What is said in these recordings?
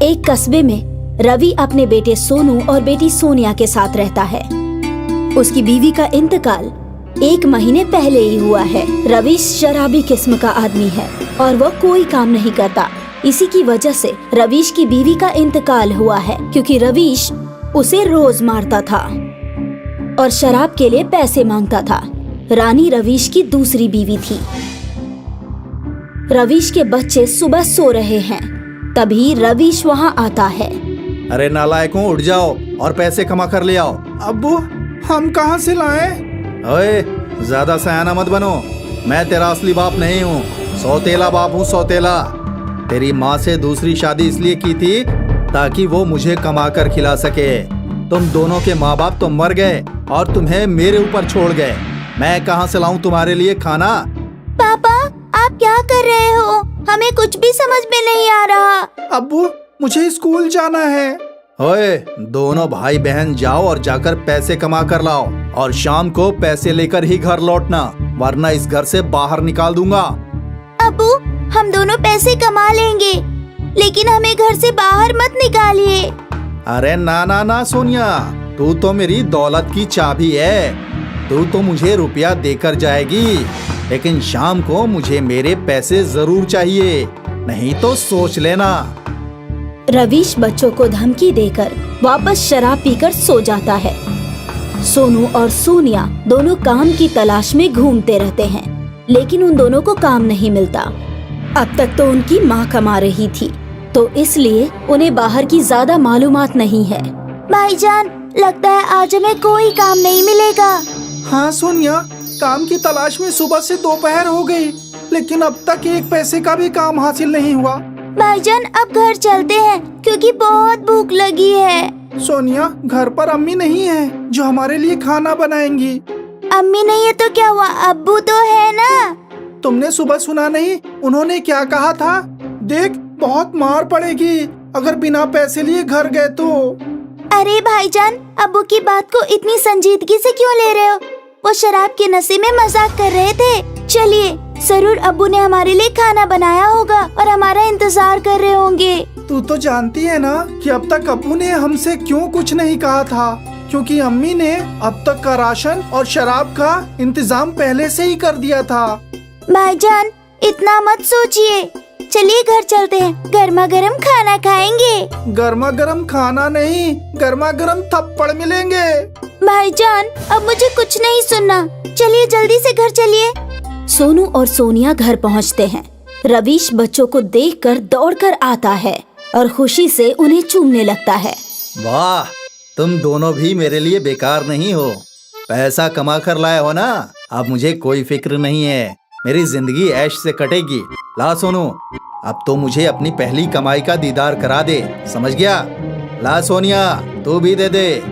एक कस्बे में रवि अपने बेटे सोनू और बेटी सोनिया के साथ रहता है। उसकी बीवी का इंतकाल 1 महीने पहले ही हुआ है। रवीश शराबी किस्म का आदमी है और वह कोई काम नहीं करता। इसी की वजह से रवीश की बीवी का इंतकाल हुआ है, क्योंकि रवीश उसे रोज मारता था और शराब के लिए पैसे मांगता था। रानी रवीश की दूसरी बीवी थी। रवीश के बच्चे सुबह सो रहे हैं, तभी रवीश वहाँ आता है। अरे नालायकों, उठ जाओ और पैसे कमा कर ले आओ। अब्बू, हम कहाँ से लाएं? ओए, ज्यादा सयाना मत बनो। मैं तेरा असली बाप नहीं हूँ, सौतेला बाप हूँ, सौतेला। तेरी माँ से दूसरी शादी इसलिए की थी ताकि वो मुझे कमा कर खिला सके। तुम दोनों के माँ बाप तो मर गए और तुम्हें मेरे ऊपर छोड़ गए। मैं कहाँ से लाऊं तुम्हारे लिए खाना? पापा, आप क्या कर रहे हो? हमें कुछ भी समझ में नहीं आ रहा। अब्बू, मुझे स्कूल जाना है। ओए, दोनों भाई बहन जाओ और जाकर पैसे कमा कर लाओ और शाम को पैसे लेकर ही घर लौटना, वरना इस घर से बाहर निकाल दूंगा। अब्बू, हम दोनों पैसे कमा लेंगे, लेकिन हमें घर से बाहर मत निकालिए। अरे ना ना ना सोनिया, तू तो मेरी दौलत की चाबी है। तू तो मुझे रुपया देकर जाएगी, लेकिन शाम को मुझे मेरे पैसे जरूर चाहिए, नहीं तो सोच लेना। रवीश बच्चों को धमकी देकर वापस शराब पीकर सो जाता है। सोनू और सोनिया दोनों काम की तलाश में घूमते रहते हैं, लेकिन उन दोनों को काम नहीं मिलता। अब तक तो उनकी माँ कमा रही थी, तो इसलिए उन्हें बाहर की ज्यादा मालूमात नहीं है। भाईजान, लगता है आज हमें कोई काम नहीं मिलेगा। हाँ सोनिया, काम की तलाश में सुबह से दोपहर हो गई, लेकिन अब तक 1 पैसे का भी काम हासिल नहीं हुआ। भाईजान, अब घर चलते हैं क्योंकि बहुत भूख लगी है। सोनिया, घर पर अम्मी नहीं है जो हमारे लिए खाना बनाएंगी। अम्मी नहीं है तो क्या हुआ, अब्बू तो है ना। तुमने सुबह सुना नहीं उन्होंने क्या कहा था? देख, बहुत मार पड़ेगी अगर बिना पैसे लिए घर गए तो। अरे भाईजान, अब्बू की बात को इतनी संजीदगी से क्यों ले रहे हो? वो शराब के नशे में मजाक कर रहे थे। चलिए, जरूर अब्बू ने हमारे लिए खाना बनाया होगा और हमारा इंतजार कर रहे होंगे। तू तो जानती है ना कि अब तक अब्बू ने हमसे क्यों कुछ नहीं कहा था, क्योंकि अम्मी ने अब तक का राशन और शराब का इंतजाम पहले से ही कर दिया था। भाईजान, इतना मत सोचिए, चलिए घर चलते हैं, गर्मा गर्म खाना खाएंगे। गर्मा गर्म खाना नहीं, गर्मा गर्म थप्पड़ मिलेंगे। भाईजान, अब मुझे कुछ नहीं सुनना, चलिए जल्दी से घर चलिए। सोनू और सोनिया घर पहुंचते हैं। रवीश बच्चों को देखकर दौड़कर आता है और खुशी से उन्हें चूमने लगता है। वाह, तुम दोनों भी मेरे लिए बेकार नहीं हो। पैसा कमा कर लाए हो ना, अब मुझे कोई फिक्र नहीं है। मेरी जिंदगी ऐश से कटेगी। ला सोनू, अब तो मुझे अपनी पहली कमाई का दीदार करा दे, समझ गया? ला सोनिया, तू भी दे दे।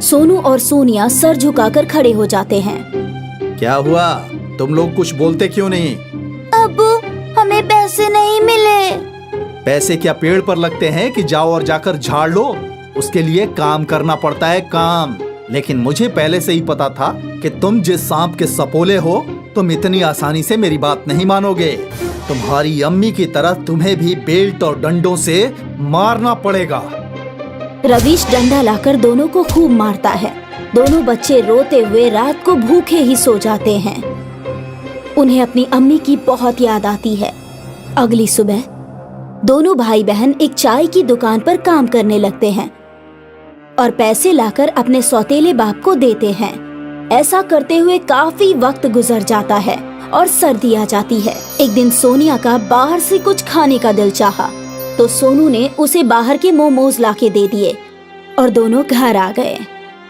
सोनू और सोनिया सर झुकाकर खड़े हो जाते हैं। क्या हुआ, तुम लोग कुछ बोलते क्यों नहीं? अब्बू, हमें पैसे नहीं मिले। पैसे क्या पेड़ पर लगते हैं कि जाओ और जाकर झाड़ लो? उसके लिए काम करना पड़ता है, काम। लेकिन मुझे पहले से ही पता था कि तुम जिस सांप के सपोले हो, तुम इतनी आसानी से मेरी बात नहीं मानोगे। तुम्हारी अम्मी की तरह तुम्हें भी बेल्ट और डंडों से मारना पड़ेगा। रवीश डंडा लाकर दोनों को खूब मारता है। दोनों बच्चे रोते हुए रात को भूखे ही सो जाते हैं। उन्हें अपनी अम्मी की बहुत याद आती है। अगली सुबह दोनों भाई बहन एक चाय की दुकान पर काम करने लगते हैं और पैसे लाकर अपने सौतेले बाप को देते हैं। ऐसा करते हुए काफी वक्त गुजर जाता है और सर्दी आ जाती है। एक दिन सोनिया का बाहर से कुछ खाने का दिल चाहा, तो सोनू ने उसे बाहर के मोमोज लाके दे दिए और दोनों घर आ गए।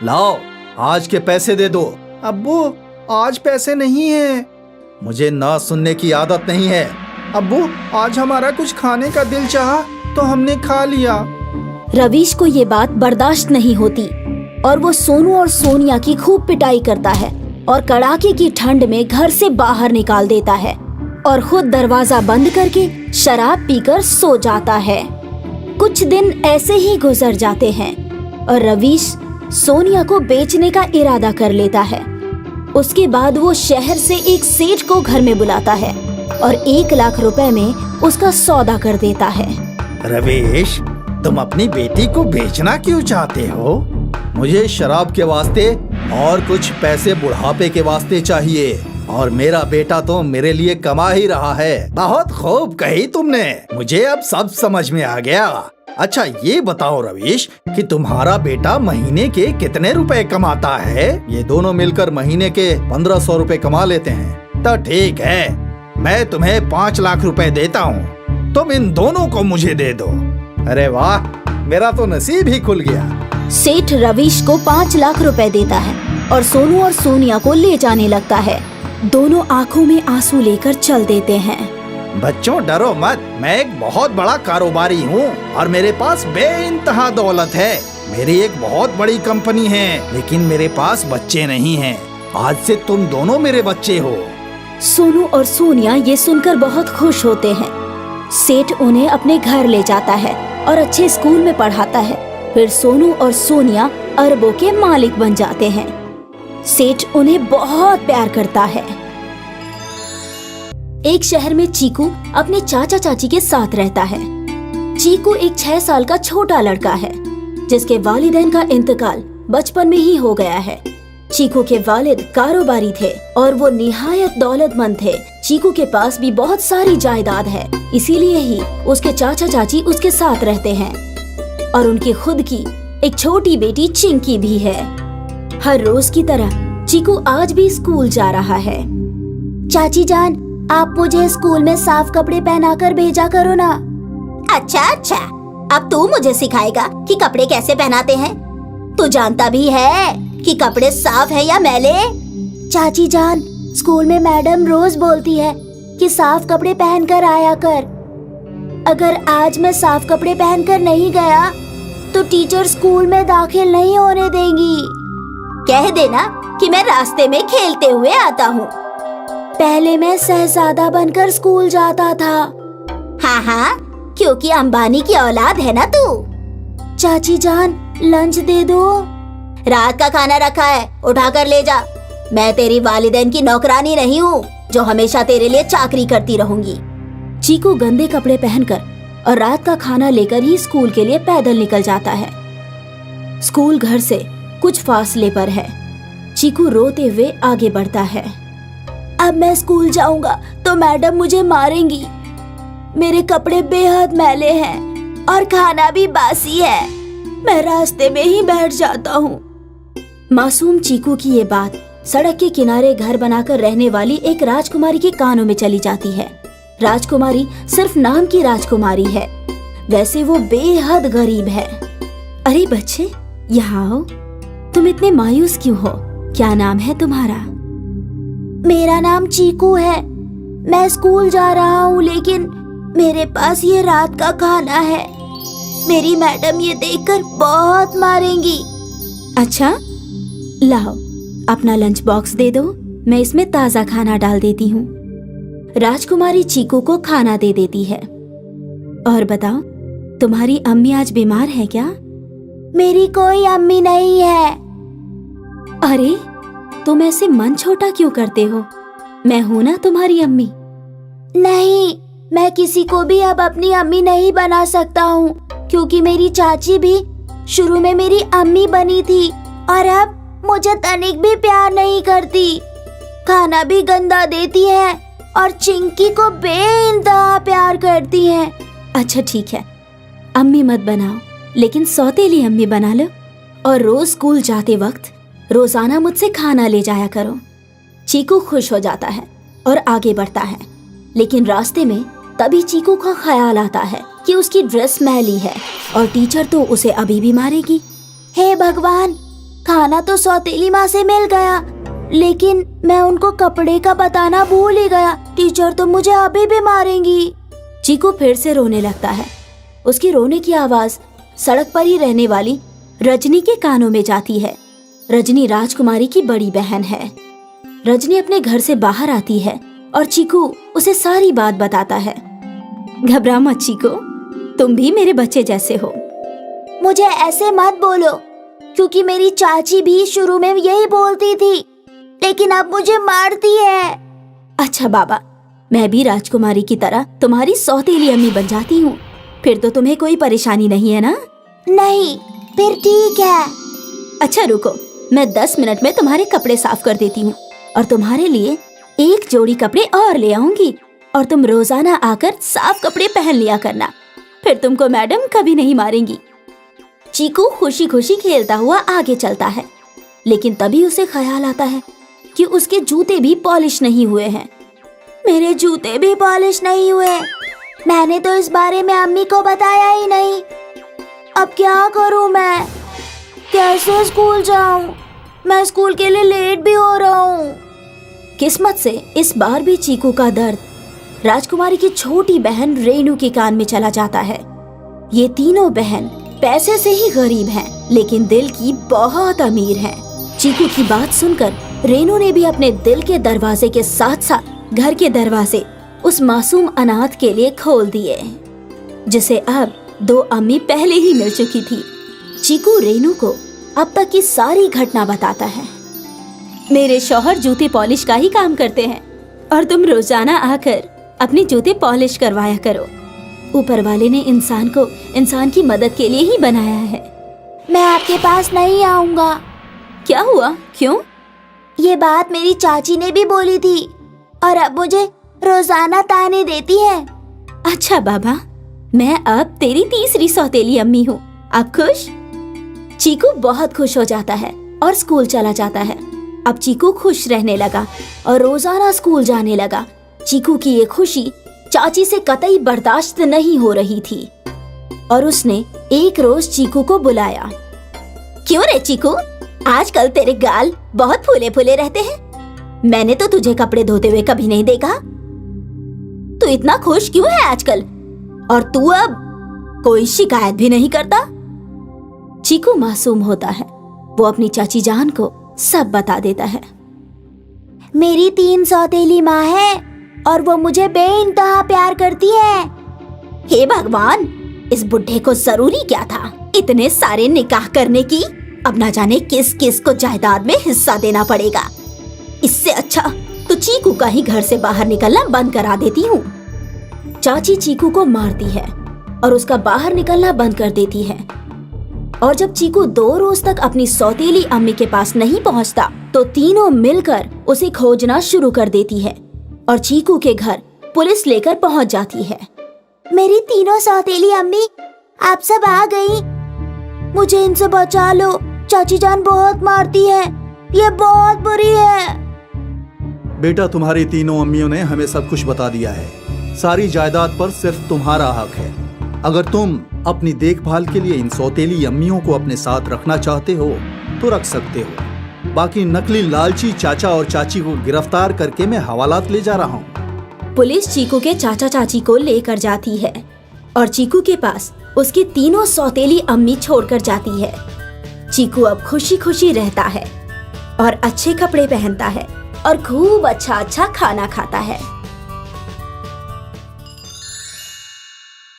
लाओ, आज के पैसे दे दो। अब्बू, आज पैसे नहीं है। मुझे ना सुनने की आदत नहीं है। अब्बू, आज हमारा कुछ खाने का दिल चाहा तो हमने खा लिया। रवीश को ये बात बर्दाश्त नहीं होती और वो सोनू और सोनिया की खूब पिटाई करता है और कड़ाके की ठंड में घर से बाहर निकाल देता है और खुद दरवाजा बंद करके शराब पीकर सो जाता है। कुछ दिन ऐसे ही गुजर जाते हैं और रवीश सोनिया को बेचने का इरादा कर लेता है। उसके बाद वो शहर से एक सेठ को घर में बुलाता है और 1 लाख रुपए में उसका सौदा कर देता है। रवीश, तुम अपनी बेटी को बेचना क्यों चाहते हो? मुझे शराब के वास्ते और कुछ पैसे बुढ़ापे के वास्ते चाहिए, और मेरा बेटा तो मेरे लिए कमा ही रहा है। बहुत खूब कही तुमने, मुझे अब सब समझ में आ गया। अच्छा ये बताओ रवीश कि तुम्हारा बेटा महीने के कितने रुपए कमाता है? ये दोनों मिलकर महीने के 1500 रुपए कमा लेते हैं। तो ठीक है, मैं तुम्हें 5 लाख रुपए देता हूँ, तुम इन दोनों को मुझे दे दो। अरे वाह, मेरा तो नसीब ही खुल गया। सेठ रवीश को 5 लाख रुपए देता है और सोनू और सोनिया को ले जाने लगता है। दोनों आंखों में आंसू लेकर चल देते हैं। बच्चों डरो मत, मैं एक बहुत बड़ा कारोबारी हूँ और मेरे पास बेइंतहा दौलत है। मेरी एक बहुत बड़ी कंपनी है, लेकिन मेरे पास बच्चे नहीं हैं। आज से तुम दोनों मेरे बच्चे हो। सोनू और सोनिया ये सुनकर बहुत खुश होते हैं। सेठ उन्हें अपने घर ले जाता है और अच्छे स्कूल में पढ़ाता है। फिर सोनू और सोनिया अरबों के मालिक बन जाते हैं। सेठ उन्हें बहुत प्यार करता है। एक शहर में चीकू अपने चाचा चाची के साथ रहता है। चीकू एक 6 साल का छोटा लड़का है, जिसके वालिदैन का इंतकाल बचपन में ही हो गया है। चीकू के वालिद कारोबारी थे और वो निहायत दौलतमंद थे। चीकू के पास भी बहुत सारी जायदाद है, इसीलिए ही उसके चाचा चाची उसके साथ रहते हैं। और उनकी खुद की एक छोटी बेटी चिंकी भी है। हर रोज की तरह चीकू आज भी स्कूल जा रहा है। चाची जान, आप मुझे स्कूल में साफ कपड़े पहनाकर भेजा करो ना। अच्छा अच्छा, अब तू मुझे सिखाएगा कि कपड़े कैसे पहनाते हैं। तू जानता भी है कि कपड़े साफ है या मैले। चाची जान, स्कूल में मैडम रोज बोलती है कि साफ कपड़े पहनकर आया कर। अगर आज मैं साफ कपड़े पहनकर नहीं गया तो टीचर स्कूल में दाखिल नहीं होने देंगी। कह देना कि मैं रास्ते में खेलते हुए आता हूँ। पहले मैं शहजादा बनकर स्कूल जाता था। हाँ हाँ, क्योंकि अंबानी की औलाद है ना तू। चाची जान, लंच दे दो। रात का खाना रखा है, उठा कर ले जा। मैं तेरी वालिदैन की नौकरानी नहीं हूँ जो हमेशा तेरे लिए चाकरी करती रहूंगी। चीकू गंदे कपड़े पहनकर और रात का खाना लेकर ही स्कूल के लिए पैदल निकल जाता है। स्कूल घर से कुछ फासले पर है। चीकू रोते हुए आगे बढ़ता है। अब मैं स्कूल जाऊंगा तो मैडम मुझे मारेंगी। मेरे कपड़े बेहद मैले हैं और खाना भी बासी है। मैं रास्ते में ही बैठ जाता हूँ। मासूम चीकू की ये बात सड़क के किनारे घर बनाकर रहने वाली एक राजकुमारी के कानों में चली जाती है। राजकुमारी सिर्फ नाम की राजकुमारी है, वैसे वो बेहद गरीब है। अरे बच्चे, यहाँ आओ। तुम इतने मायूस क्यों हो? क्या नाम है तुम्हारा? मेरा नाम चीकू है। मैं स्कूल जा रहा हूँ, लेकिन मेरे पास ये रात का खाना है। मेरी मैडम ये देखकर बहुत मारेंगी। अच्छा, लाओ अपना लंच बॉक्स दे दो, मैं इसमें ताज़ा खाना डाल देती हूँ। राजकुमारी चीकू को खाना दे देती है। और बताओ, तुम्हारी अम्मी आज बीमार है क्या? मेरी कोई अम्मी नहीं है। अरे, तुम ऐसे मन छोटा क्यों करते हो? मैं हूं ना तुम्हारी अम्मी। नहीं, मैं किसी को भी अब अपनी अम्मी नहीं बना सकता हूँ, क्योंकि मेरी चाची भी शुरू में मेरी अम्मी बनी थी और अब मुझे तनिक भी प्यार नहीं करती। खाना भी गंदा देती है और चिंकी को बेइंतहा प्यार करती है। अच्छा ठीक है, अम्मी मत बनाओ, लेकिन सौतेली अम्मी बना लो और रोज स्कूल जाते वक्त रोजाना मुझसे खाना ले जाया करो। चीकू खुश हो जाता है और आगे बढ़ता है, लेकिन रास्ते में तभी चीकू का ख्याल आता है कि उसकी ड्रेस मैली है और टीचर तो उसे अभी भी मारेगी। हे भगवान, खाना तो सौतेली माँ से मिल गया, लेकिन मैं उनको कपड़े का बताना भूल ही गया। टीचर तो मुझे अभी भी मारेंगी। चीकू फिर से रोने लगता है। उसकी रोने की आवाज सड़क पर ही रहने वाली रजनी के कानों में जाती है। रजनी राजकुमारी की बड़ी बहन है। रजनी अपने घर से बाहर आती है और चीकू उसे सारी बात बताता है। घबरा मत चीकू, तुम भी मेरे बच्चे जैसे हो। मुझे ऐसे मत बोलो, क्योंकि मेरी चाची भी शुरू में यही बोलती थी, लेकिन अब मुझे मारती है। अच्छा बाबा, मैं भी राजकुमारी की तरह तुम्हारी सौतेली अम्मी बन जाती हूँ। फिर तो तुम्हें कोई परेशानी नहीं है ना? नहीं, फिर ठीक है। अच्छा रुको, मैं 10 मिनट में तुम्हारे कपड़े साफ कर देती हूँ और तुम्हारे लिए एक जोड़ी कपड़े और ले आऊंगी और तुम रोजाना आकर साफ कपड़े पहन लिया करना, फिर तुमको मैडम कभी नहीं मारेंगी। चीकू खुशी खुशी खेलता हुआ आगे चलता है, लेकिन तभी उसे ख्याल आता है कि उसके जूते भी पॉलिश नहीं हुए हैं। मेरे जूते भी पॉलिश नहीं हुए। मैंने तो इस बारे में अम्मी को बताया ही नहीं। अब क्या करूं मैं? कैसे स्कूल जाऊं? मैं स्कूल के लिए लेट भी हो रहा हूं। किस्मत से इस बार भी चीकू का दर्द राजकुमारी की छोटी बहन रेनू के कान में चला जाता है। ये तीनों बहन पैसे से ही गरीब हैं, लेकिन दिल की बहुत अमीर हैं। चीकू की बात सुनकर रेनू ने भी अपने दिल के दरवाजे के साथ साथ घर के दरवाजे उस मासूम अनाथ के लिए खोल दिए, जिसे अब 2 अम्मी पहले ही मिल चुकी थी। चीकू रेनू को अब तक की सारी घटना बताता है। मेरे शौहर जूते पॉलिश का ही काम करते हैं और तुम रोजाना आकर अपने जूते पॉलिश करवाया करो। ऊपर वाले ने इंसान को इंसान की मदद के लिए ही बनाया है। मैं आपके पास नहीं आऊंगा। क्या हुआ? क्यों? ये बात मेरी चाची ने भी बोली थी और अब मुझे रोजाना ताने देती है। अच्छा बाबा, मैं अब तेरी तीसरी सौतेली अम्मी हूँ। अब खुश? चीकू बहुत खुश हो जाता है और स्कूल चला जाता है। अब चीकू खुश रहने लगा और रोजाना स्कूल जाने लगा। चीकू की ये खुशी चाची से कतई बर्दाश्त नहीं हो रही थी और उसने एक रोज चीकू को बुलाया। क्यों रे चीकू, आजकल तेरे गाल बहुत फूले फूले रहते हैं। मैंने तो तुझे कपड़े धोते हुए कभी नहीं देखा। तू इतना खुश क्यों है आजकल? और तू अब कोई शिकायत भी नहीं करता। चीकू मासूम होता है। वो अपनी चाची जान को सब बता देता है। मेरी 3 सौतेली माँ है और वो मुझे बेइंतहा प्यार करती है। हे भगवान, इस बुढ़े को जरूरी क्या था इतने सारे निकाह करने की? अब ना जाने किस किस को जायदाद में हिस्सा देना पड़ेगा। इससे अच्छा तो चीकू का ही घर से बाहर निकलना बंद करा देती हूँ। चाची चीकू को मारती है और उसका बाहर निकलना बंद कर देती है। और जब चीकू 2 रोज तक अपनी सौतेली अम्मी के पास नहीं पहुँचता तो तीनों मिलकर उसे खोजना शुरू कर देती है और चीकू के घर पुलिस लेकर पहुँच जाती है। मेरी तीनों सौतेली अम्मी आप सब आ गई। मुझे इनसे बचा लो। चाची जान बहुत मारती है। ये बहुत बुरी है। बेटा, तुम्हारी तीनों अम्मियों ने हमें सब कुछ बता दिया है। सारी जायदाद पर सिर्फ तुम्हारा हक है। अगर तुम अपनी देखभाल के लिए इन सौतेली अम्मियों को अपने साथ रखना चाहते हो तो रख सकते हो। बाकी नकली लालची चाचा और चाची को गिरफ्तार करके मैं हवालात ले जा रहा हूँ। पुलिस चीकू के चाचा चाची को लेकर जाती है और चीकू के पास उसकी तीनों सौतेली अम्मी छोड़कर जाती है। चीकू अब खुशी खुशी रहता है और अच्छे कपड़े पहनता है और खूब अच्छा अच्छा खाना खाता है।